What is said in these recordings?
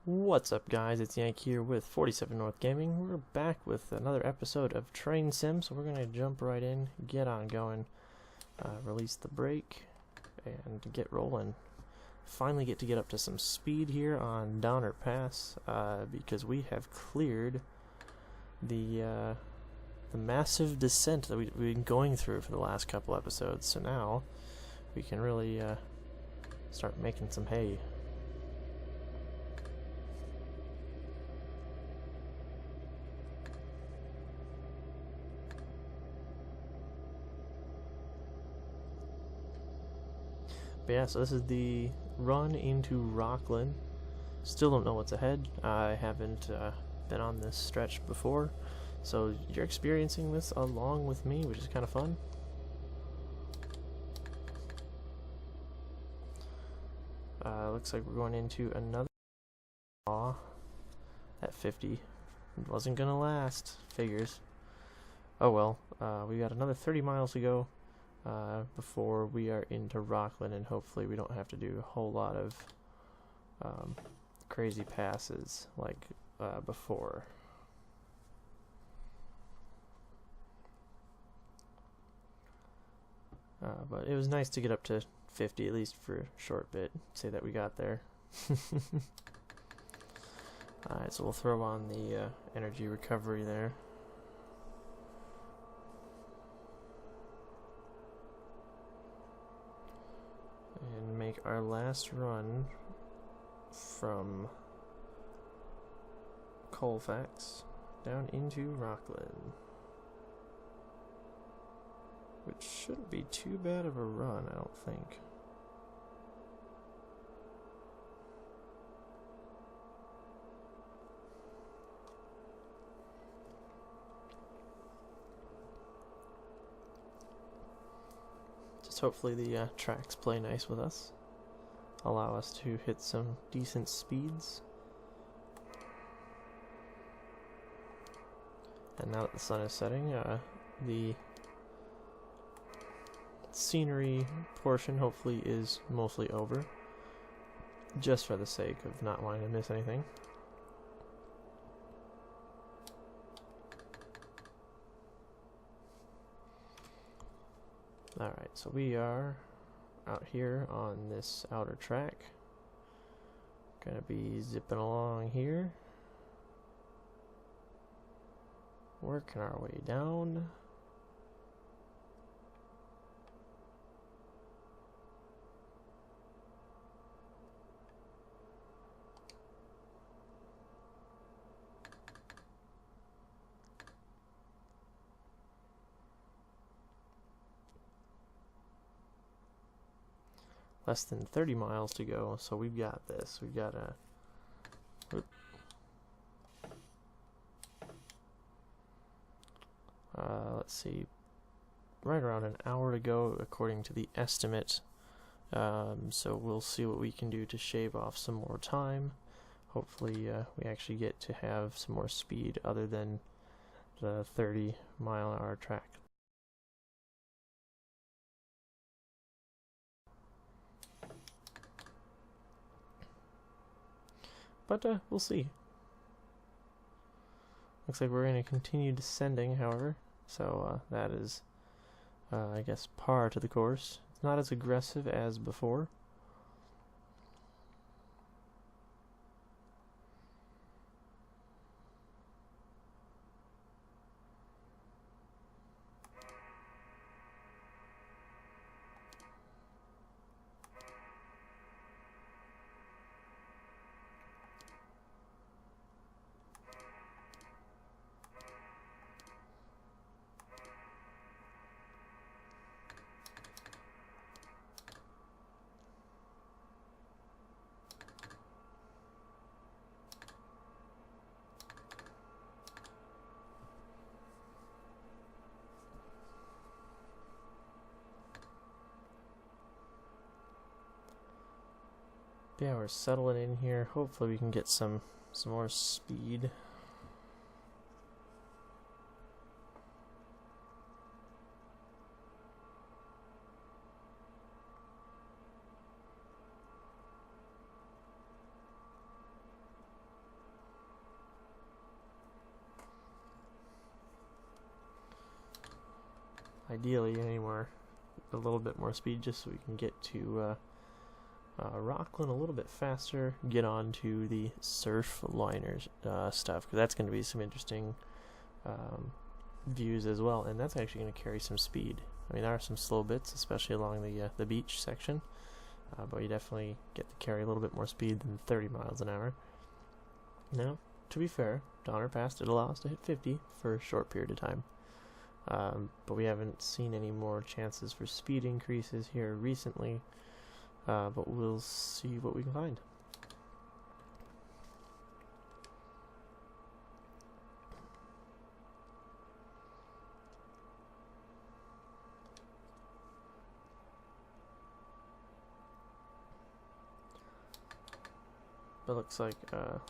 What's up, guys? It's Yank here with 47 North Gaming. We're back with another episode of Train Sim, so we're going to jump right in, get on going, release the brake, and get rolling. Finally get to get up to some speed here on Downer Pass, because we have cleared the massive descent that we've been going through for the last couple episodes, so now we can really start making some hay. But yeah, so this is the run into Rockland. Still don't know what's ahead. I haven't been on this stretch before, so you're experiencing this along with me, which is kind of fun. Looks like we're going into another at 50. It wasn't gonna last. Figures. Oh well. We got another 30 miles to go before we are into Rockland, and hopefully we don't have to do a whole lot of crazy passes like before. But it was nice to get up to 50 at least for a short bit. Say that we got there. Alright, so we'll throw on the energy recovery there. And make our last run from Colfax down into Rockland, which shouldn't be too bad of a run, I don't think. Just hopefully the tracks play nice with us, allow us to hit some decent speeds. And now that the sun is setting, the scenery portion hopefully is mostly over, just for the sake of not wanting to miss anything. Alright, so we are out here on this outer track. Gonna be zipping along here, working our way down. Less than 30 miles to go, so we've got this. We've got a... let's see, right around an hour to go according to the estimate. So we'll see what we can do to shave off some more time. Hopefully we actually get to have some more speed other than the 30-mile-an-hour track. But we'll see. Looks like we're going to continue descending, however, so that is, I guess, par to the course. It's not as aggressive as before. Yeah, we're settling in here. Hopefully we can get some more speed. ideally a little bit more speed, just so we can get to Rockland a little bit faster, get on to the surf liners stuff, because that's going to be some interesting views as well, and that's actually going to carry some speed. I mean, there are some slow bits, especially along the beach section, but you definitely get to carry a little bit more speed than 30 miles an hour. Now, to be fair, Donner Pass did allow us to hit 50 for a short period of time, but we haven't seen any more chances for speed increases here recently, but we'll see what we can find. But looks like at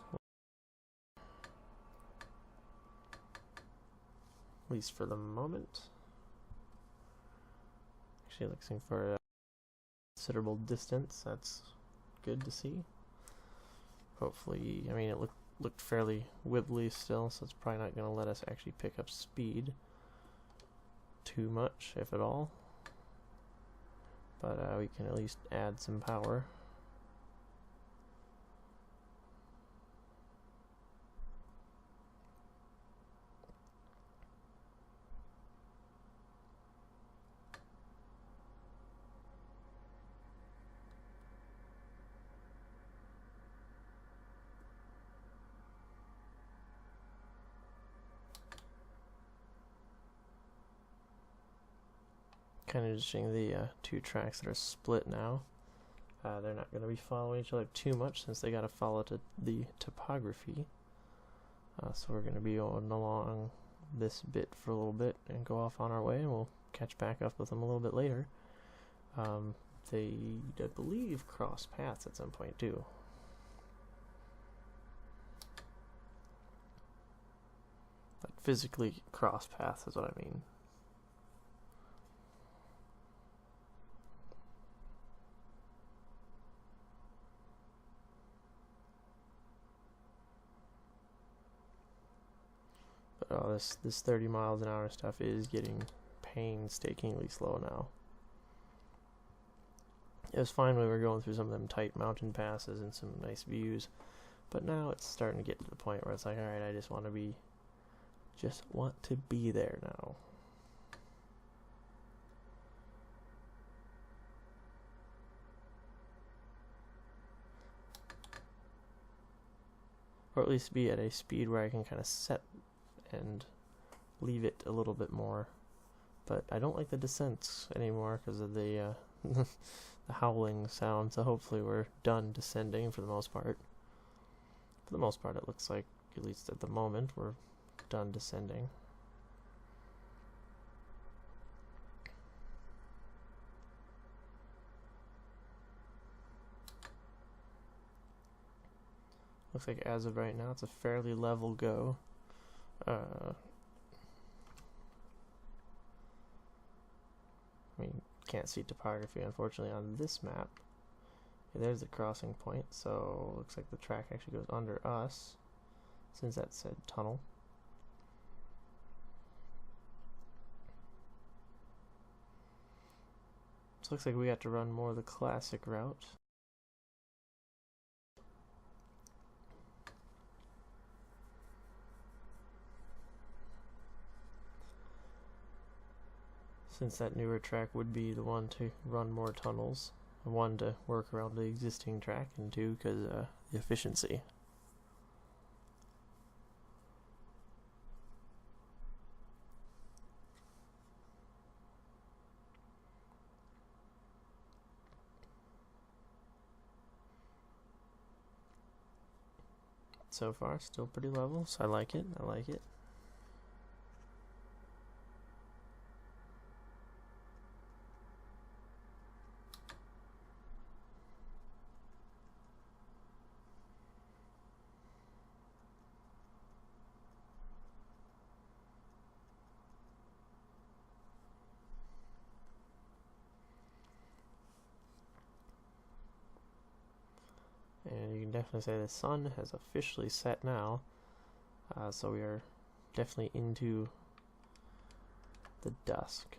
least for the moment, actually looking for a considerable distance. That's good to see. Hopefully, I mean, it looked fairly wibbly still, so it's probably not going to let us actually pick up speed too much, if at all. But we can at least add some power. Kind of interesting, the two tracks that are split now. They're not going to be following each other too much, since they got to follow the topography. So we're going to be going along this bit for a little bit and go off on our way, and we'll catch back up with them a little bit later. They, I believe, cross paths at some point too. Like physically cross paths is what I mean. Oh, this 30 miles an hour stuff is getting painstakingly slow now. It was fine when we were going through some of them tight mountain passes and some nice views, but now it's starting to get to the point where it's like, alright, I just want to be there now. Or at least be at a speed where I can kind of set and leave it a little bit more. But I don't like the descents anymore because of the the howling sound, so hopefully we're done descending for the most part. For the most part, it looks like, at least at the moment, we're done descending. Looks like as of right now, it's a fairly level go. I mean, can't see topography unfortunately on this map. Okay, there's the crossing point, so looks like the track actually goes under us, since that said tunnel. So looks like we got to run more of the classic route. Since that newer track would be the one to run more tunnels. One, to work around the existing track, and two, because the efficiency. So far, still pretty level, so I like it. I like it. And you can definitely say the sun has officially set now, so we are definitely into the dusk.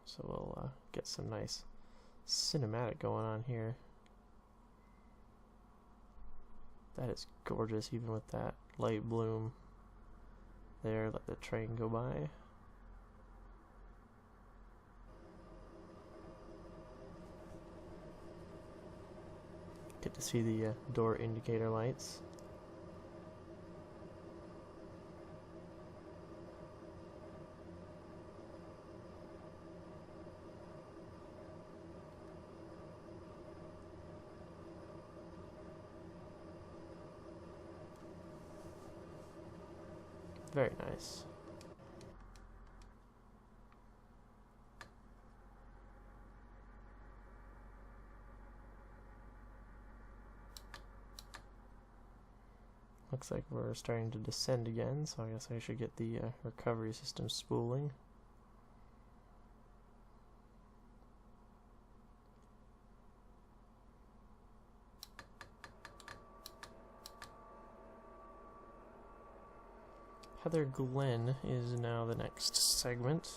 So we'll get some nice cinematic going on here. That is gorgeous, even with that light bloom there. Let the train go by. Get to see the door indicator lights. Very nice. Looks like we're starting to descend again, so I guess I should get the recovery system spooling. Heather Glen is now the next segment.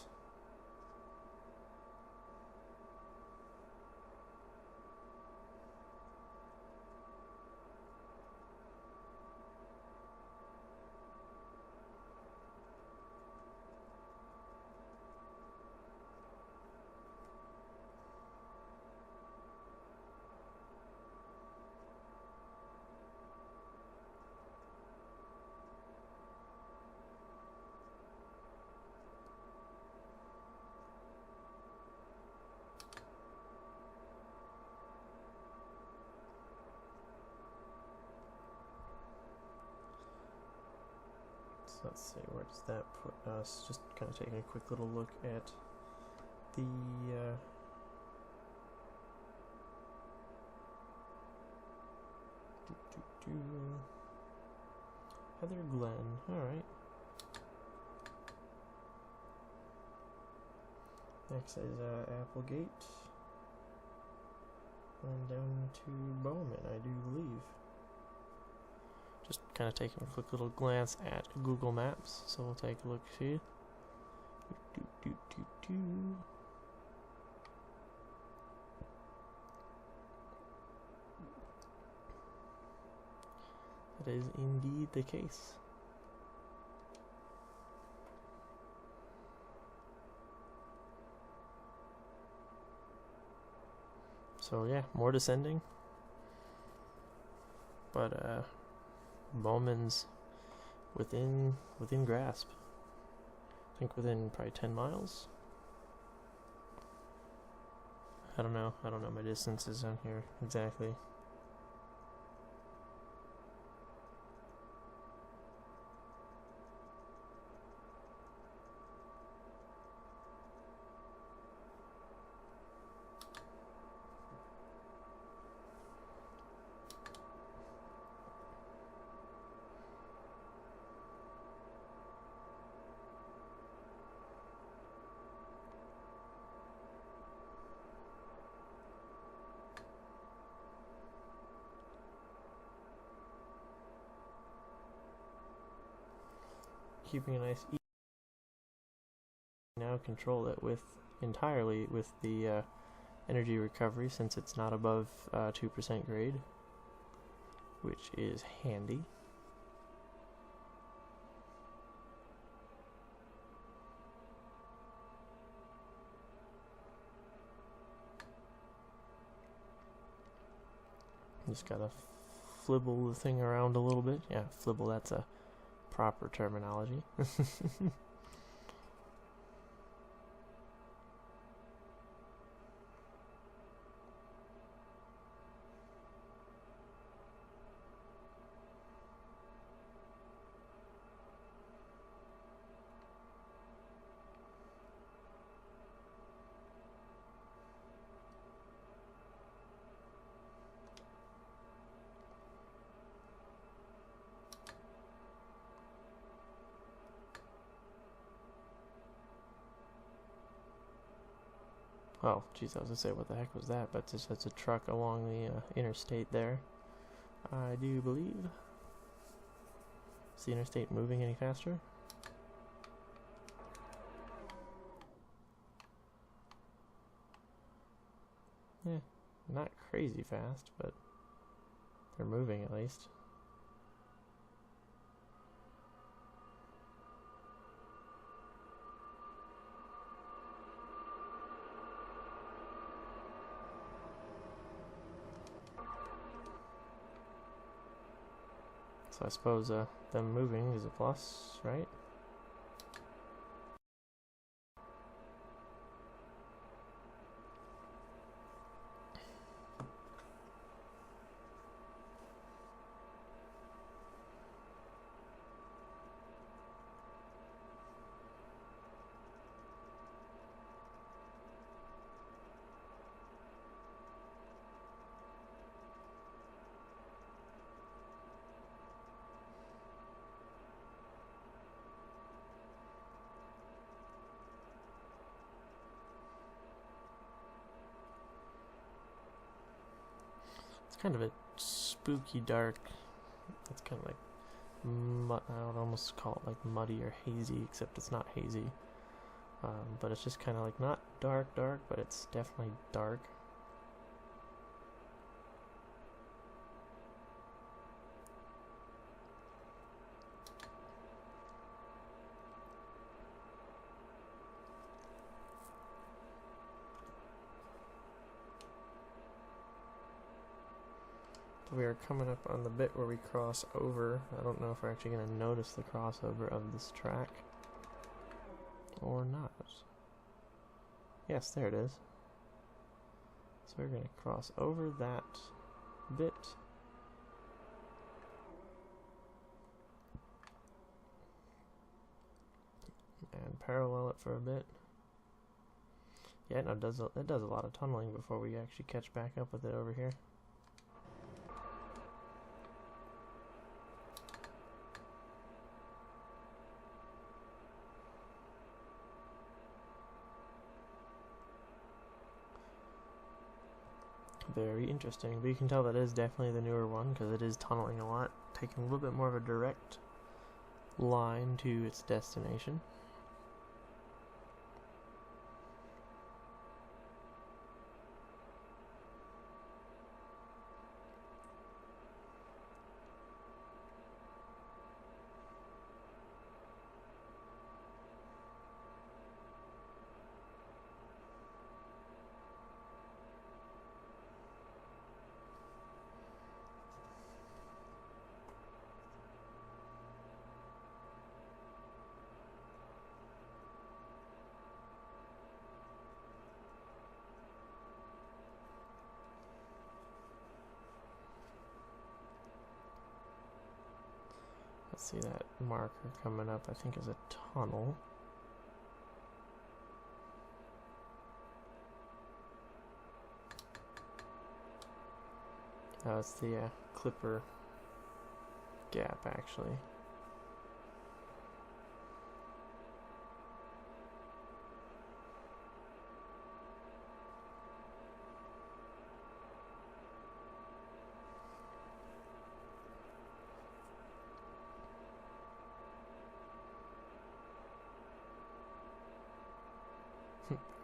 So let's see, where does that put us? Just kind of taking a quick little look at the Heather Glen. Alright. Next is Applegate. And down to Bowman, I do believe. Just kind of taking a quick little glance at Google Maps, so we'll take a look here. That is indeed the case. So yeah, more descending, but Bowman's within grasp. I think within probably 10 miles. I don't know my distances on here exactly. Keeping a nice now control it entirely with the energy recovery, since it's not above 2% grade, which is handy. Just gotta flibble the thing around a little bit. Yeah, flibble, that's a proper terminology. Oh, geez, I was gonna say, what the heck was that? But it's a truck along the interstate there, I do believe. Is the interstate moving any faster? not crazy fast, but they're moving at least. So I suppose them moving is a plus, right? Kind of a spooky dark. It's kind of like I would almost call it like muddy or hazy, except it's not hazy. But it's just kind of like not dark, but it's definitely dark. We are coming up on the bit where we cross over. I don't know if we're actually going to notice the crossover of this track or not. Yes, there it is. So we're going to cross over that bit. And parallel it for a bit. Yeah, no, it does a lot of tunneling before we actually catch back up with it over here. Very interesting, but you can tell that is definitely the newer one because it is tunneling a lot, taking a little bit more of a direct line to its destination. See that marker coming up, I think, is a tunnel. Oh, it's the Clipper Gap, actually.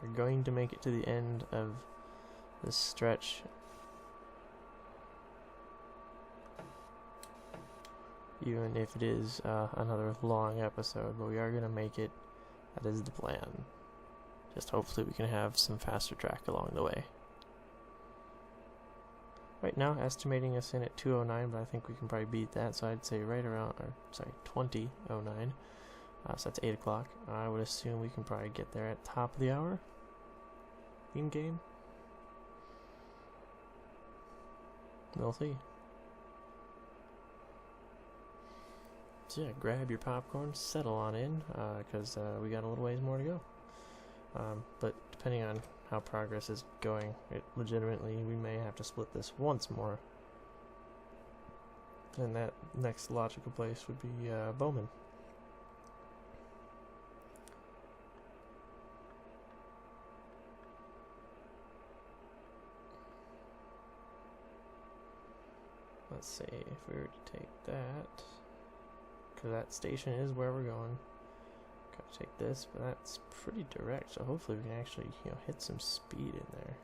We're going to make it to the end of this stretch. Even if it is another long episode, but we are going to make it. That is the plan. Just hopefully we can have some faster track along the way. Right now, estimating us in at 2:09, but I think we can probably beat that, so I'd say right around, or sorry, 20:09. So that's 8 o'clock. I would assume we can probably get there at top of the hour in game. We'll see. So yeah, grab your popcorn, settle on in, because we got a little ways more to go. But depending on how progress is going, legitimately we may have to split this once more. And that next logical place would be Bowman. Let's see if we were to take that, because that station is where we're going. Gotta take this, but that's pretty direct, so hopefully we can actually, hit some speed in there.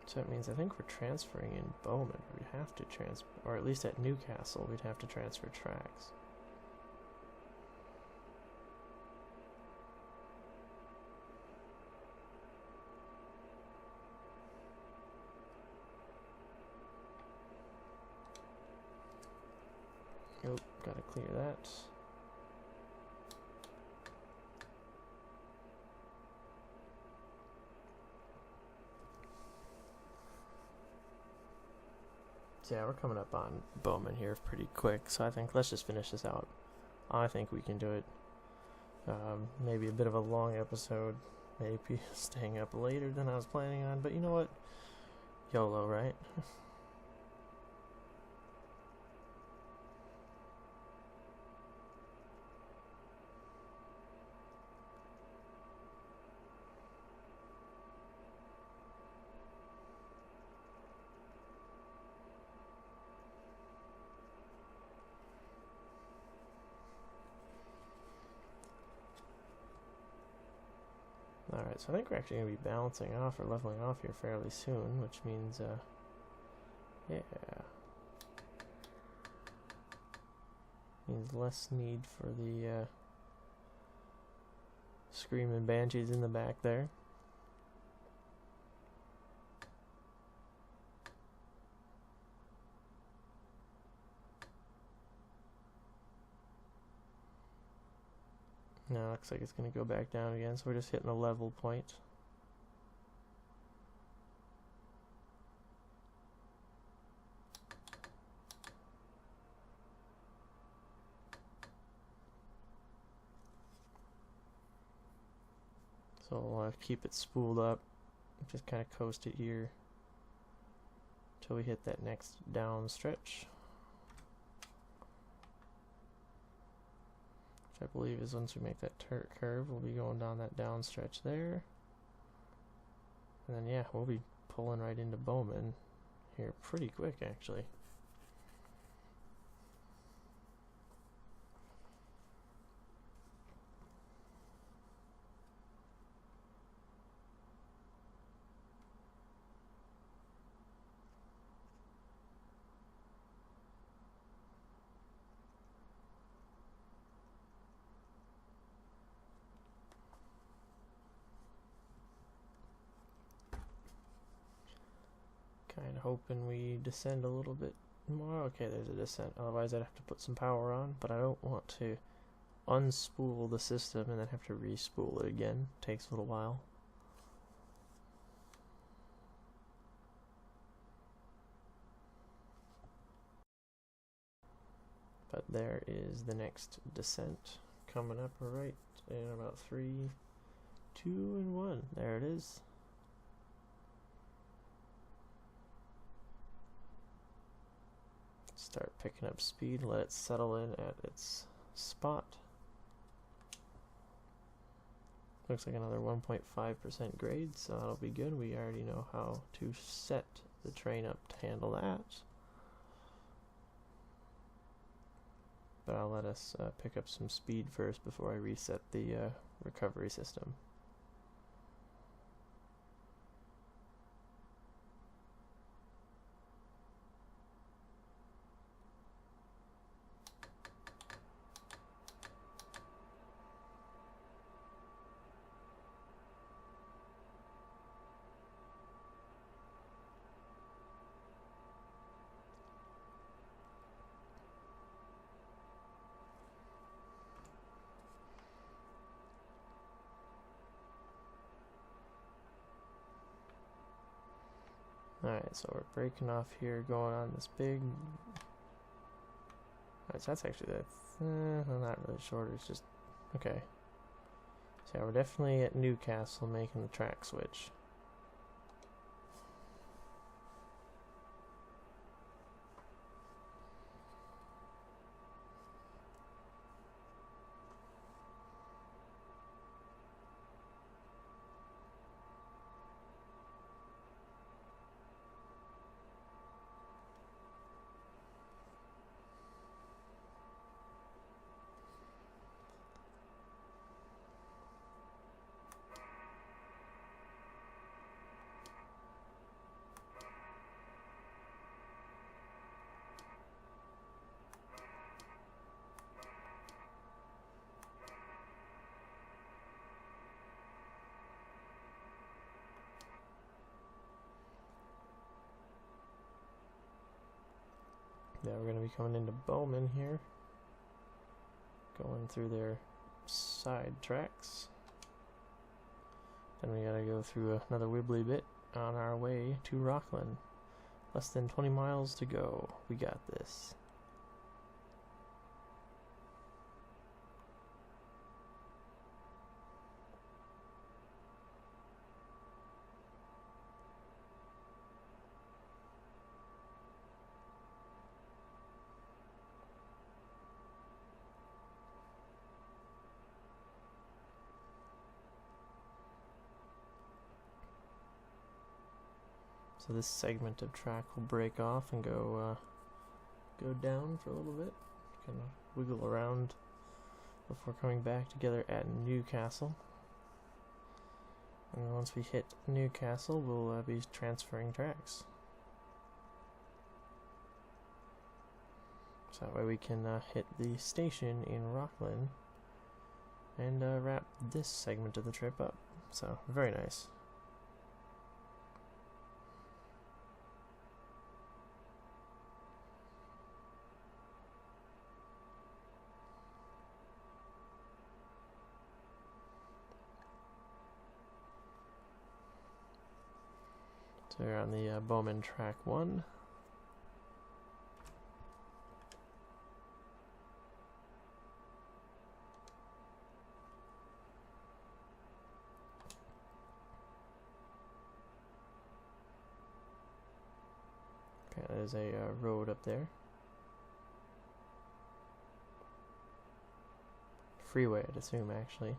So that means I think we're transferring in Bowman. We'd have to transfer, or at least at Newcastle, we'd have to transfer tracks. Nope, gotta clear that. So yeah, we're coming up on Bowman here pretty quick, so I think let's just finish this out. I think we can do it. Maybe a bit of a long episode, maybe staying up later than I was planning on, but you know what? YOLO, right? Alright, so I think we're actually going to be balancing off or leveling off here fairly soon, which means, yeah. Means less need for the, screaming banshees in the back there. Now looks like it's going to go back down again, so we're just hitting a level point. So we'll keep it spooled up, just kind of coast it here until we hit that next down stretch. Which I believe is once we make that curve, we'll be going down that down stretch there. And then yeah, we'll be pulling right into Bowman here pretty quick actually. Kind of hoping we descend a little bit more. Okay, there's a descent. Otherwise I'd have to put some power on, but I don't want to unspool the system and then have to re-spool it again. Takes a little while. But there is the next descent coming up right in about 3, 2, and 1. There it is. Start picking up speed, let it settle in at its spot. Looks like another 1.5% grade, so that'll be good. We already know how to set the train up to handle that. But I'll let us pick up some speed first before I reset the recovery system. Alright, so we're breaking off here, going on this big... Alright, so that's actually well, not really shorter, it's just... Okay. So yeah, we're definitely at Newcastle making the track switch. Yeah, we're going to be coming into Bowman here. Going through their side tracks. Then we gotta go through another wibbly bit on our way to Rockland. Less than 20 miles to go. We got this. So this segment of track will break off and go down for a little bit, kind of wiggle around before coming back together at Newcastle. And once we hit Newcastle, we'll be transferring tracks. So that way we can hit the station in Rockland and wrap this segment of the trip up. So very nice. So we're on the Bowman track 1. Okay, there's a road up there. Freeway, I'd assume, actually.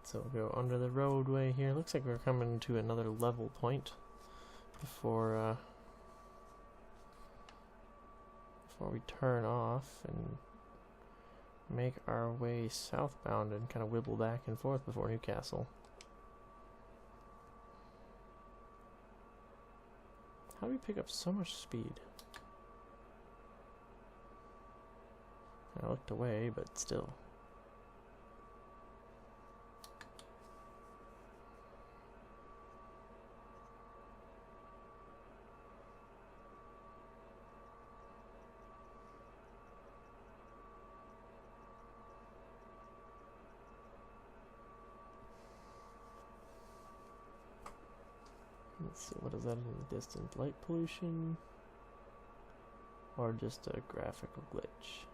So we'll go under the roadway here. Looks like we're coming to another level point before we turn off and make our way southbound and kind of wibble back and forth before Newcastle. How do we pick up so much speed? I looked away, but still. Let's see, what is that in the distance? Light pollution? Or just a graphical glitch?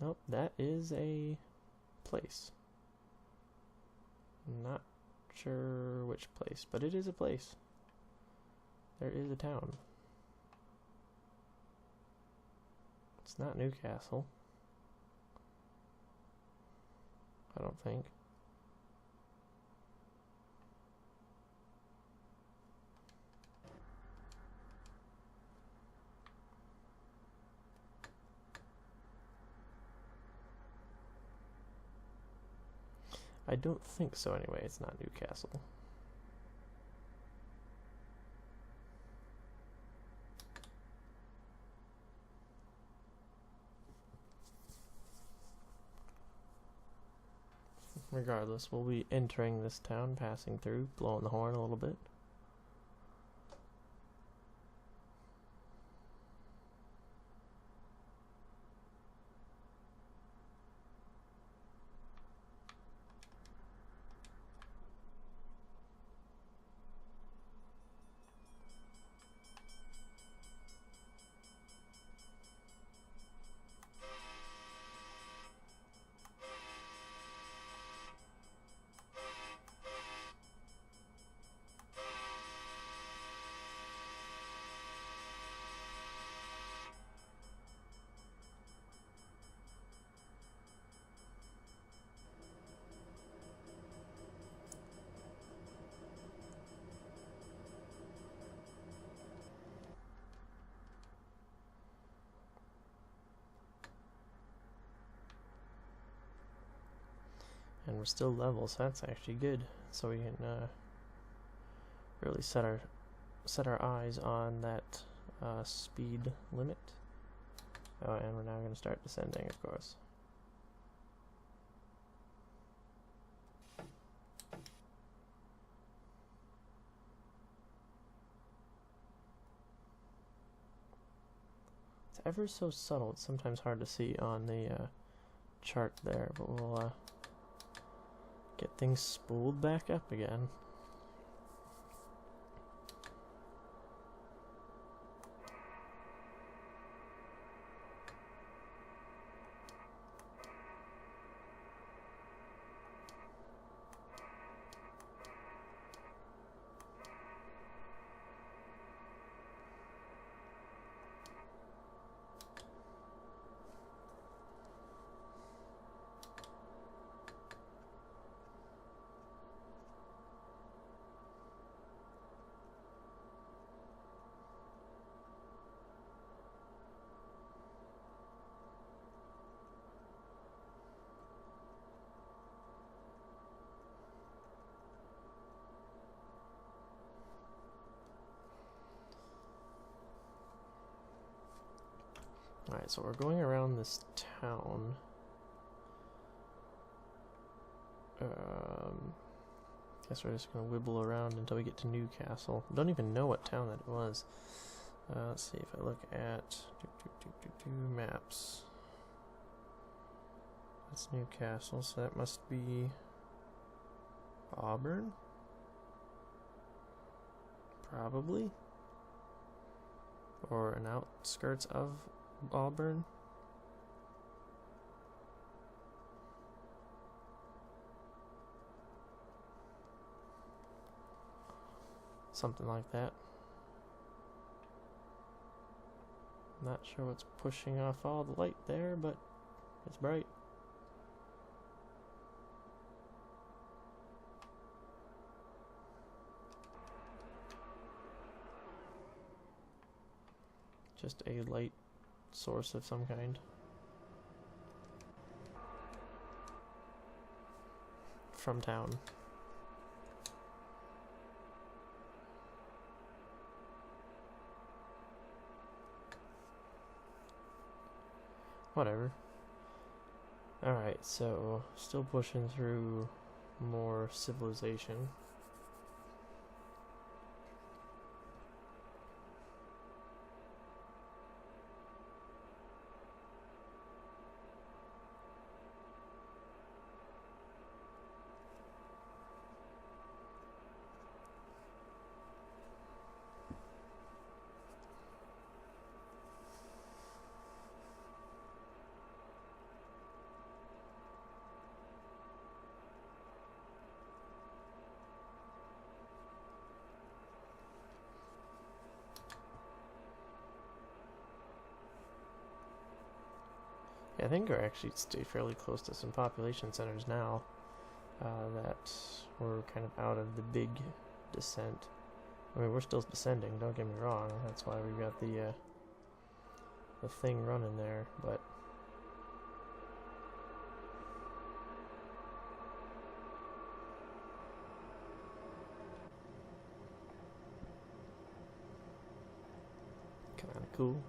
Nope, that is a place. Not sure which place, but it is a place. There is a town. It's not Newcastle. I don't think. I don't think so anyway. It's not Newcastle. Regardless, we'll be entering this town, passing through, blowing the horn a little bit. And we're still level, so that's actually good. so we can really set our eyes on that speed limit. Oh, and we're now going to start descending, of course. It's ever so subtle. It's sometimes hard to see on the chart there, but we'll get things spooled back up again. Alright, so we're going around this town. Guess we're just gonna wibble around until we get to Newcastle. Don't even know what town that was. Let's see if I look at maps. That's Newcastle, so that must be Auburn? Probably. Or an outskirts of Auburn. Something like that. Not sure what's pushing off all the light there, but it's bright. Just a light source of some kind. From town. Whatever. Alright, so still pushing through more civilization. I think we're actually stay fairly close to some population centers now that we're kind of out of the big descent. I mean, we're still descending, don't get me wrong. That's why we've got the thing running there, but kind of cool.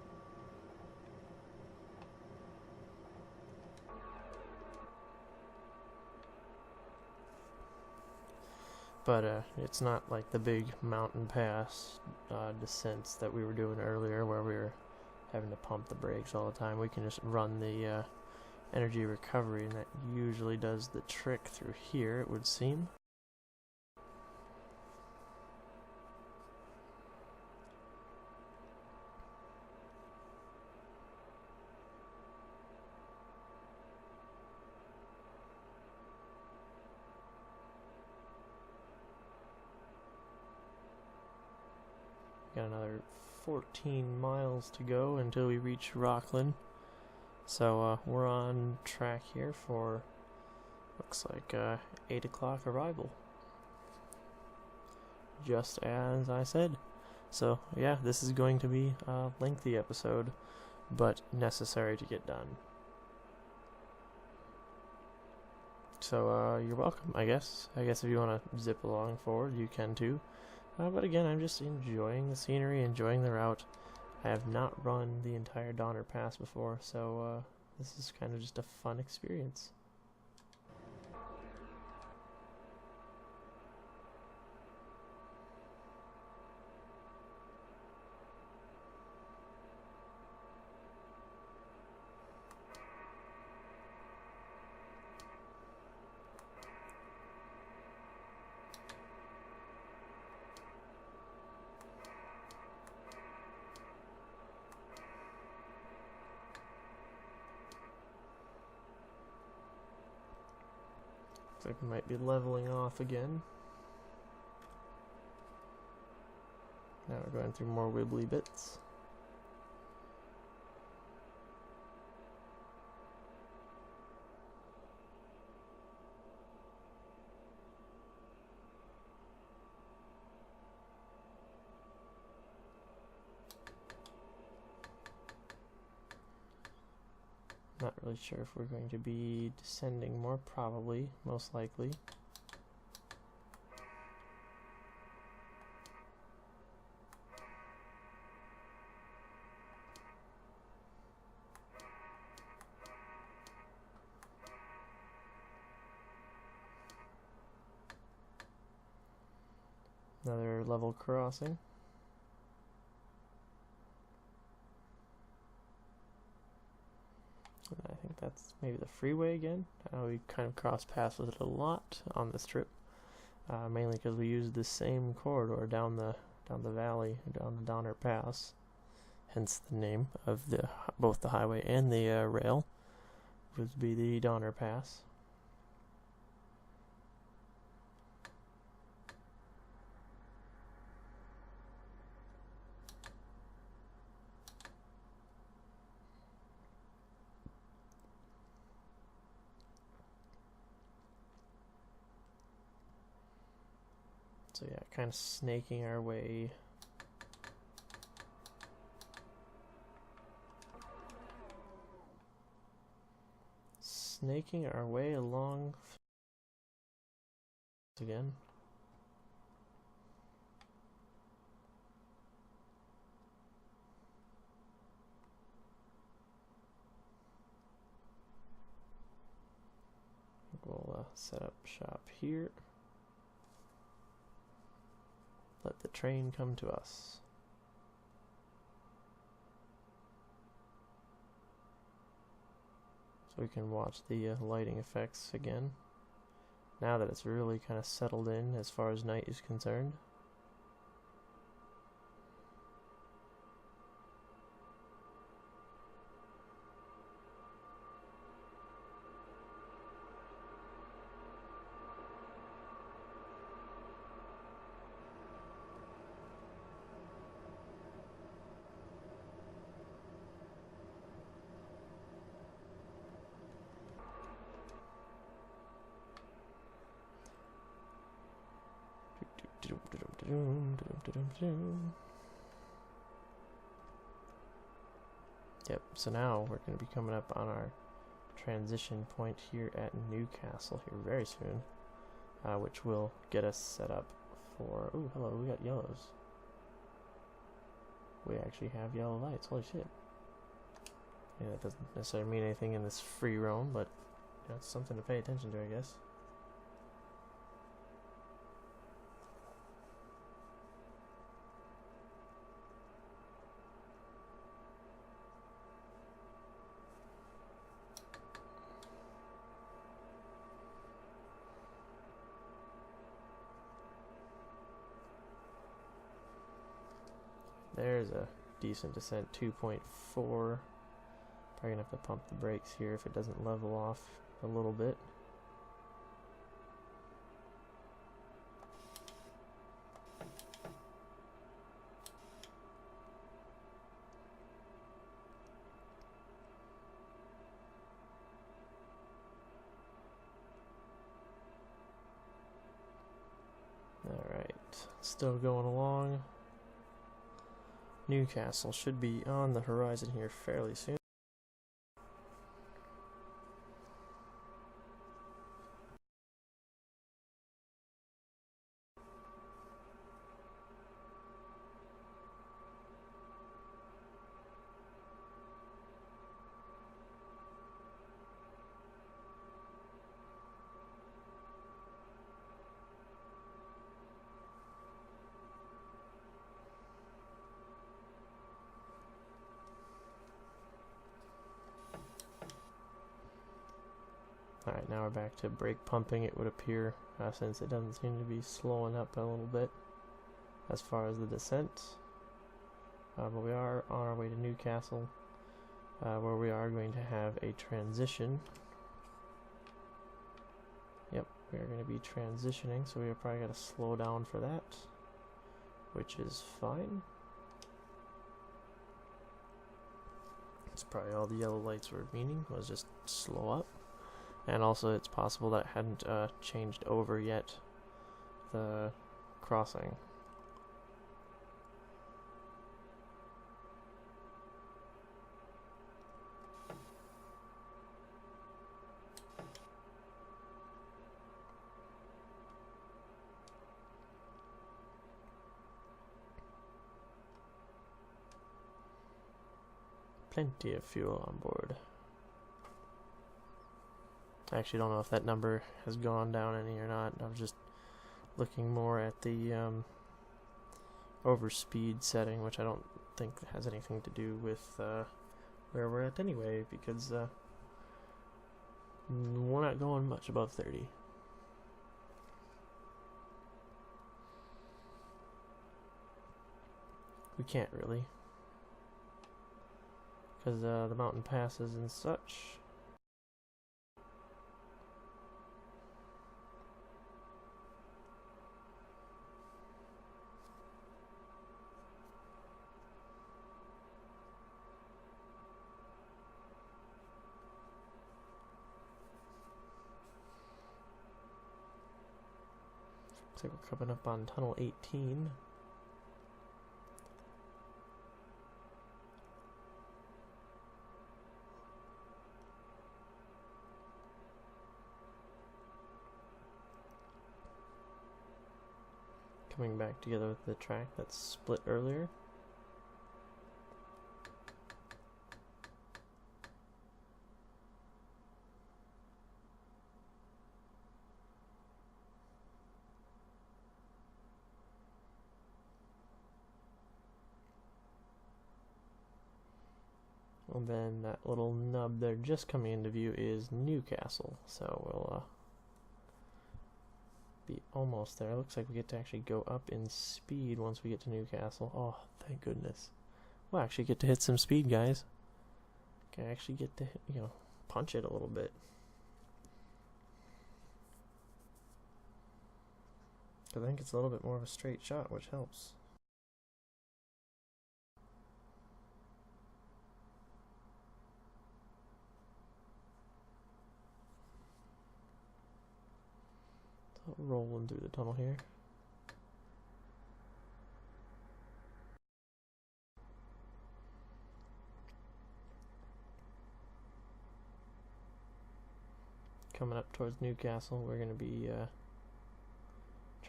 But it's not like the big mountain pass descents that we were doing earlier where we were having to pump the brakes all the time. We can just run the energy recovery, and that usually does the trick through here, it would seem. Got another 14 miles to go until we reach Rockland. So we're on track here for, looks like 8 o'clock arrival. Just as I said. So yeah, this is going to be a lengthy episode, but necessary to get done. So you're welcome, I guess. I guess if you want to zip along forward, you can too. But again, I'm just enjoying the scenery, enjoying the route. I have not run the entire Donner Pass before, so this is kind of just a fun experience. Looks like we might be leveling off again. Now we're going through more wibbly bits. Not really sure if we're going to be descending more, probably, most likely. Another level crossing. I think that's maybe the freeway again. We kind of cross paths with it a lot on this trip, mainly because we used the same corridor down the valley, down the Donner Pass. Hence the name of both the highway and the rail would be the Donner Pass. So yeah, kind of snaking our way. Snaking our way along again. We'll set up shop here. Let the train come to us. So we can watch the lighting effects again, now that it's really kind of settled in as far as night is concerned. Yep, so now we're going to be coming up on our transition point here at Newcastle here very soon, which will get us set up for... Ooh, hello, we got yellows. We actually have yellow lights, holy shit. Yeah, that doesn't necessarily mean anything in this free roam, but you know, it's something to pay attention to, I guess. There's a decent descent, 2.4. Probably gonna have to pump the brakes here if it doesn't level off a little bit. Alright, still going along. Newcastle should be on the horizon here fairly soon. Alright, now we're back to brake pumping, it would appear, since it doesn't seem to be slowing up a little bit as far as the descent. But we are on our way to Newcastle, where we are going to have a transition. Yep, we are going to be transitioning, so we are probably going to slow down for that, which is fine. It's probably all the yellow lights were meaning, was just slow up. And also it's possible that it hadn't changed over yet, the crossing. Plenty of fuel on board. I actually don't know if that number has gone down any or not. I was just looking more at the overspeed setting, which I don't think has anything to do with where we're at anyway, because we're not going much above 30. We can't really, because the mountain passes and such. Looks like we're coming up on tunnel 18. Coming back together with the track that's split earlier. And then that little nub there just coming into view is Newcastle, so we'll be almost there. Looks like we get to actually go up in speed once we get to Newcastle. Oh, thank goodness. We'll actually get to hit some speed, guys. Can actually get to, punch it a little bit. I think it's a little bit more of a straight shot, which helps. So rolling through the tunnel here. Coming up towards Newcastle, we're going to be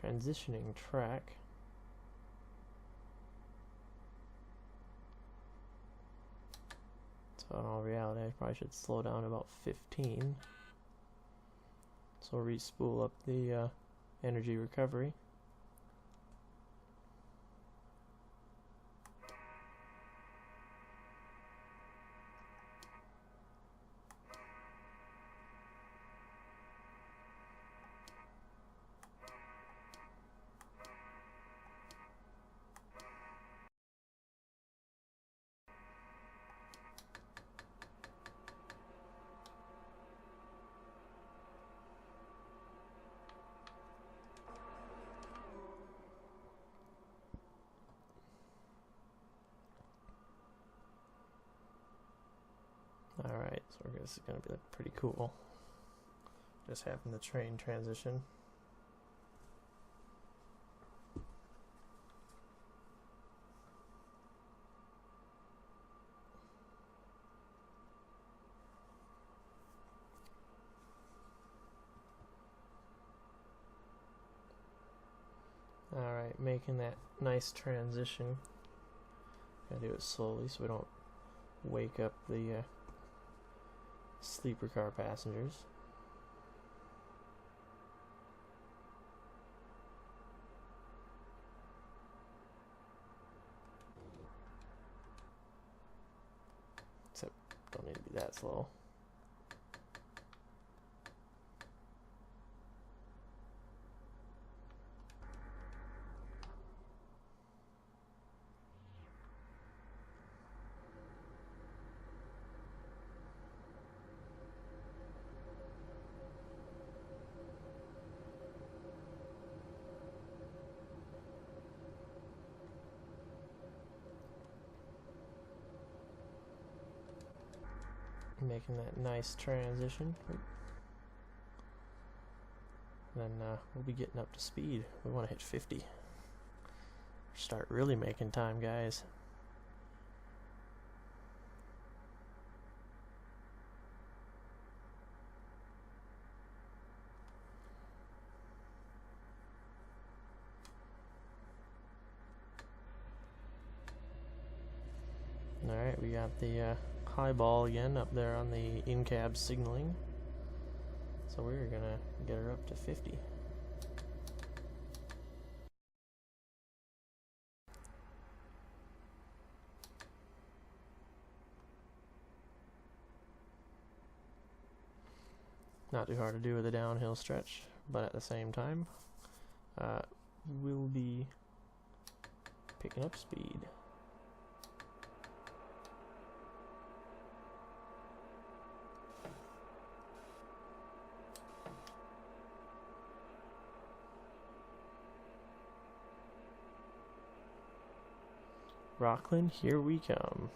transitioning track. So in all reality, I probably should slow down about 15. So re-spool up the energy recovery. Alright, so this is going to be pretty cool. Just having the train transition. Alright, making that nice transition. Gotta do it slowly so we don't wake up the sleeper car passengers. Except don't need to be that slow. Making that nice transition. And then we'll be getting up to speed. We want to hit 50. Start really making time, guys. Alright, we got the high ball again up there on the in-cab signaling. So we're gonna get her up to 50. Not too hard to do with a downhill stretch, but at the same time, we'll be picking up speed. Rockland, here we come.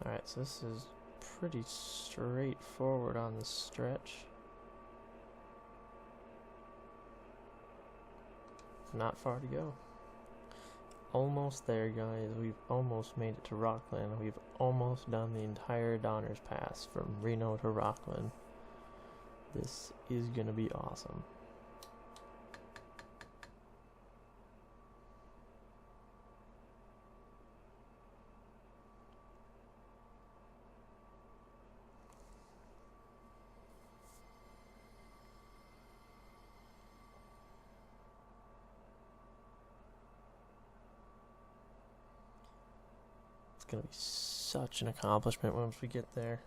Alright, so this is pretty straightforward on the stretch. Not far to go. Almost there, guys. We've almost made it to Rockland. We've almost done the entire Donner's Pass from Reno to Rockland. This is gonna be awesome. It's gonna be such an accomplishment once we get there.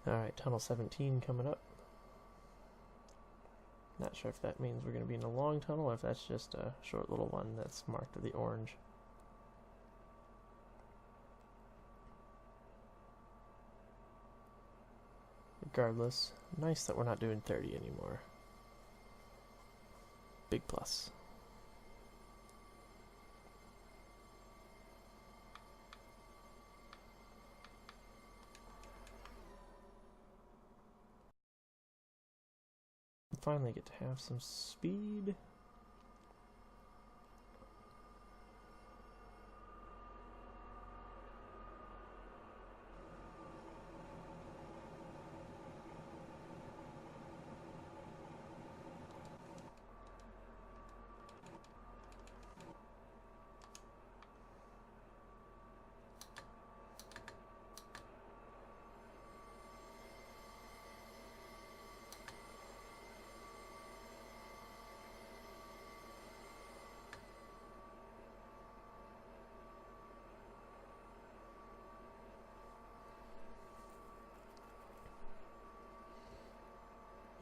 Alright, tunnel 17 coming up. Not sure if that means we're going to be in a long tunnel or if that's just a short little one that's marked with the orange. Regardless, nice that we're not doing 30 anymore. Big plus. Finally get to have some speed.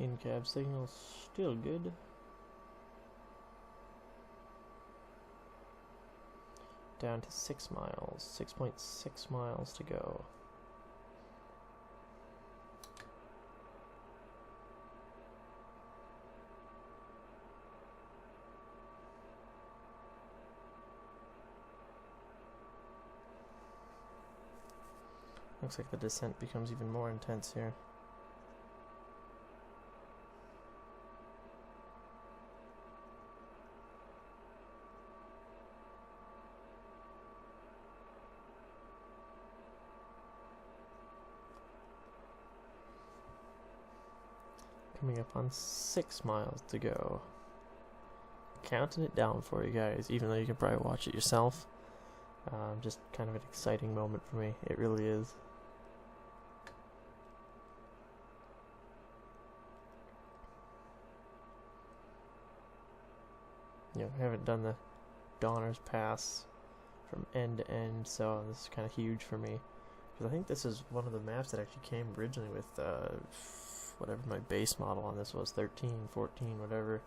In-cab signal still good. Down to 6 miles, 6.6 miles to go. Looks like the descent becomes even more intense here. Coming up on 6 miles to go. Counting it down for you guys, even though you can probably watch it yourself. Just kind of an exciting moment for me. It really is. haven't done the Donner's Pass from end to end, so this is kind of huge for me. Because I think this is one of the maps that actually came originally with whatever my base model on this was, 13, 14, whatever.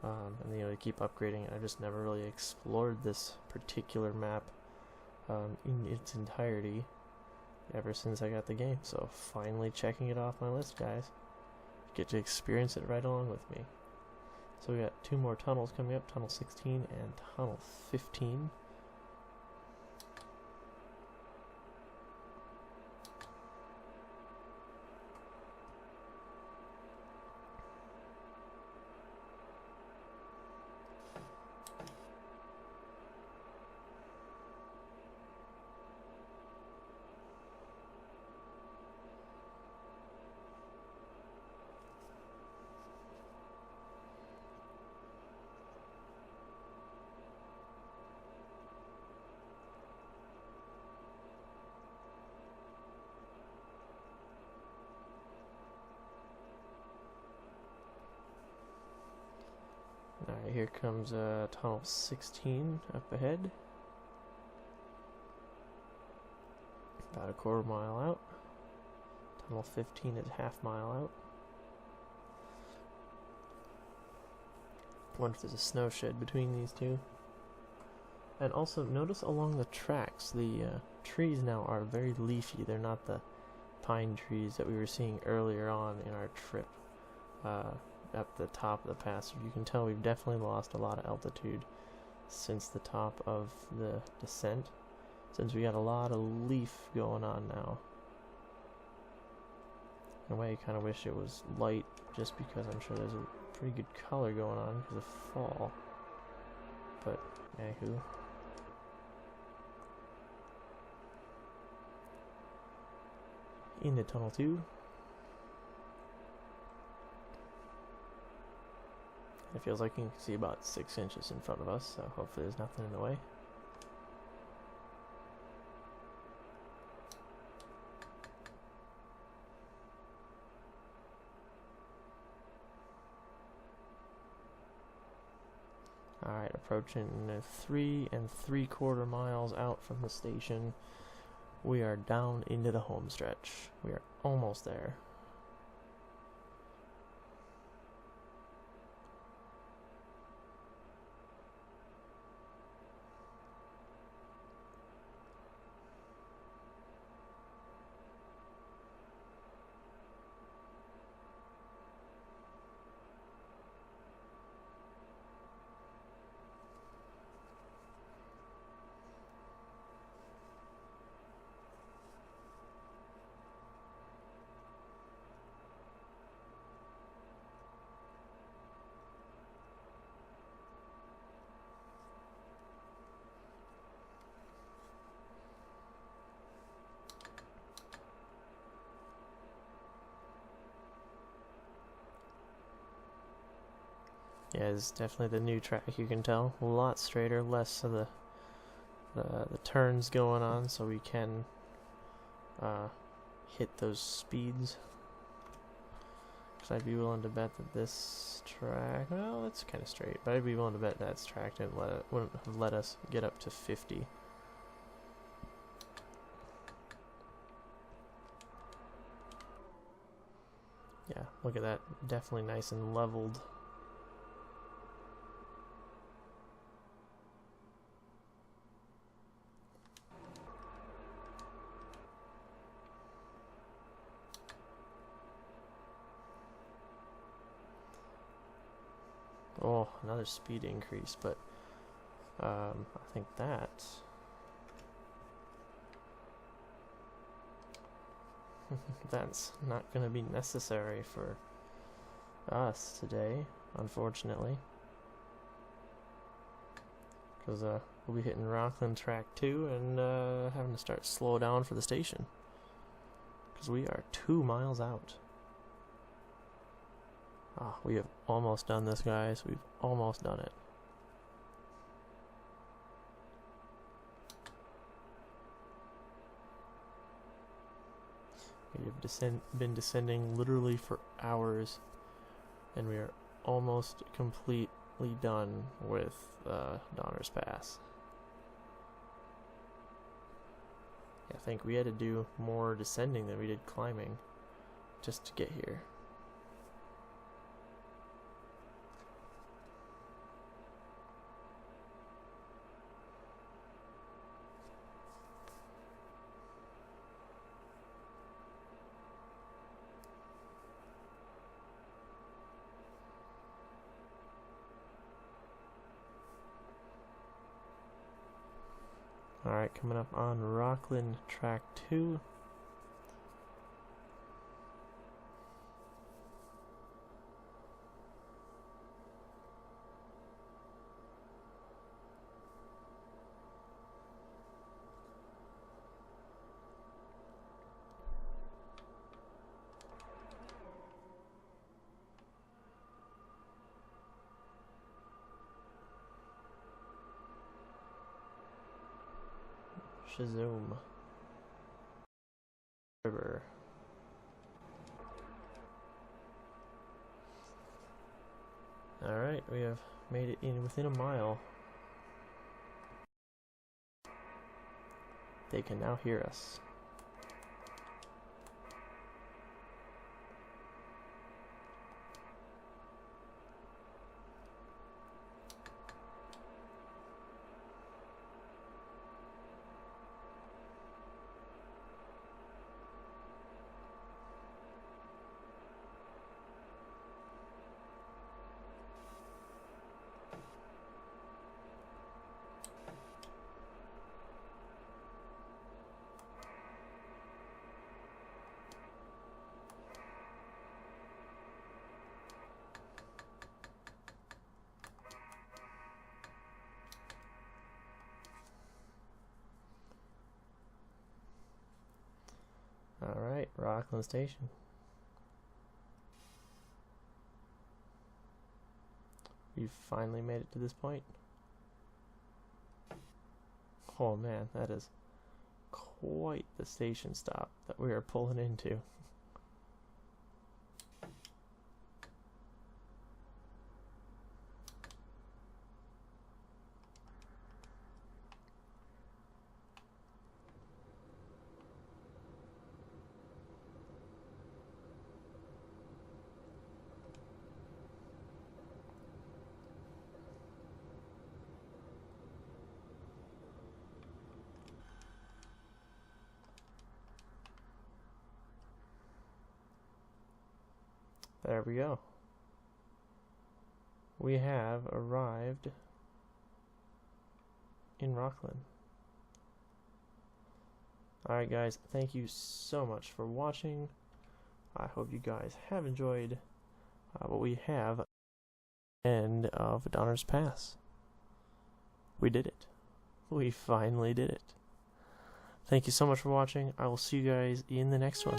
And they keep upgrading it. I just never really explored this particular map in its entirety ever since I got the game. So finally checking it off my list, guys. Get to experience it right along with me. So we got 2 more tunnels coming up, Tunnel 16 and Tunnel 15. Alright, here comes Tunnel 16 up ahead. About a quarter mile out. Tunnel 15 is half mile out. Wonder if there's a snow shed between these two. And also notice along the tracks, the trees now are very leafy. They're not the pine trees that we were seeing earlier on in our trip up the top of the pass. You can tell we've definitely lost a lot of altitude since the top of the descent, since we got a lot of leaf going on now. In a way, I kind of wish it was light, just because I'm sure there's a pretty good color going on because of fall. But, anywho. Into Tunnel 2. It feels like you can see about 6 inches in front of us, so hopefully there's nothing in the way. Alright, approaching 3 3/4 miles out from the station. We are down into the home stretch. We are almost there. Yeah, it's definitely the new track, you can tell. A lot straighter, less of the turns going on, so we can hit those speeds. Because I'd be willing to bet that this track, well, it's kind of straight, but I'd be willing to bet that's track wouldn't have let us get up to 50. Yeah, look at that, definitely nice and leveled. Oh, another speed increase, but I think that's not going to be necessary for us today, unfortunately, because we'll be hitting Rockland Track 2 and having to start slow down for the station, because we are 2 miles out. Ah, we have almost done this, guys. We've almost done it. We've been descending literally for hours, and we are almost complete completely done with Donner's Pass. I think we had to do more descending than we did climbing just to get here. Alright, coming up on Rockland Track 2. Zoom river. Alright, we have made it in within a mile. They can now hear us. Alright, Rockland Station. We've finally made it to this point. Oh man, that is quite the station stop that we are pulling into. There we go. We have arrived in Rockland. Alright guys, thank you so much for watching. I hope you guys have enjoyed what we have at the end of Donner's Pass. We did it. We finally did it. Thank you so much for watching. I will see you guys in the next one.